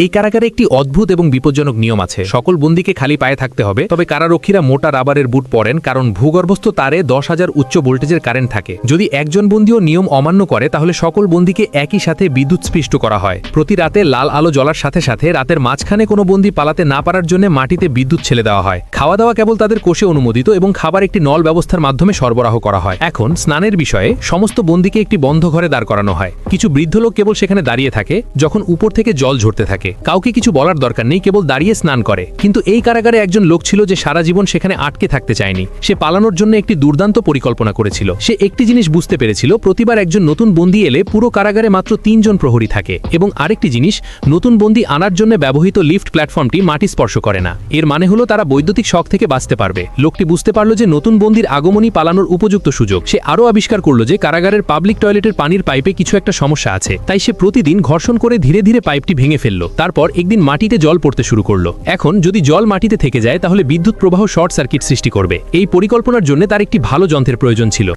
এই কারাগারে একটি অদ্ভুত এবং বিপজ্জনক নিয়ম আছে। সকল বন্দীকে খালি পায়ে থাকতে হবে, তবে কারারক্ষীরা মোটা রাবারের বুট পরেন, কারণ ভূগর্ভস্থ তারে 10,000 উচ্চ ভোল্টেজের কারেন্ট থাকে। যদি একজন বন্দীও নিয়ম অমান্য করে তাহলে সকল বন্দীকে একই সাথে বিদ্যুৎ স্পৃষ্ট করা হয়। প্রতি রাতে লাল আলো জ্বলার সাথে সাথে রাতের মাঝখানে কোনো বন্দী পালাতে না পারার জন্য মাটিতে বিদ্যুৎ ছেলে দেওয়া হয়। খাওয়া দাওয়া কেবল তাদের কোষে অনুমোদিত এবং খাবার একটি নল ব্যবস্থার মাধ্যমে সরবরাহ করা হয়। এখন স্নানের বিষয়ে সমস্ত বন্দীকে একটি বন্ধ ঘরে দাঁড় করানো হয়। কিছু বৃদ্ধ লোক কেবল সেখানে দাঁড়িয়ে থাকে যখন উপর থেকে জল ঝরতে থাকে। কাউকে কিছু বলার দরকার নেই, কেবল দাঁড়িয়ে স্নান করে। কিন্তু এই কারাগারে একজন লোক ছিল যে সারা জীবন সেখানে আটকে থাকতে চায়নি। সে পালানোর জন্য একটি দুর্দান্ত পরিকল্পনা করেছিল। সে একটি জিনিস বুঝতে পেরেছিল, প্রতিবার একজন নতুন বন্দী এলে পুরো কারাগারে মাত্র 3 জন প্রহরী থাকে, এবং আরেকটি জিনিস, নতুন বন্দী আনার জন্য ব্যবহৃত লিফট প্ল্যাটফর্মটি মাটি স্পর্শ করে না। এর মানে হলো তারা বৈদ্যুতিক শক থেকে বাঁচতে পারবে। লোকটি বুঝতে পারল যে নতুন বন্দীর আগমনই পালানোর উপযুক্ত সুযোগ। সে আরও আবিষ্কার করল যে কারাগারের পাবলিক টয়লেটের পানির পাইপে কিছু একটা সমস্যা আছে। তাই সে প্রতিদিন ঘর্ষণ করে ধীরে ধীরে পাইপটি ভেঙে ফেলল। তারপর একদিন মাটিতে জল পড়তে শুরু করলো। এখন যদি জল মাটিতে থেকে যায় তাহলে বিদ্যুৎ প্রবাহ শর্ট সার্কিট সৃষ্টি করবে। এই পরিকল্পনার জন্য তার একটি ভালো যন্ত্রের প্রয়োজন ছিল।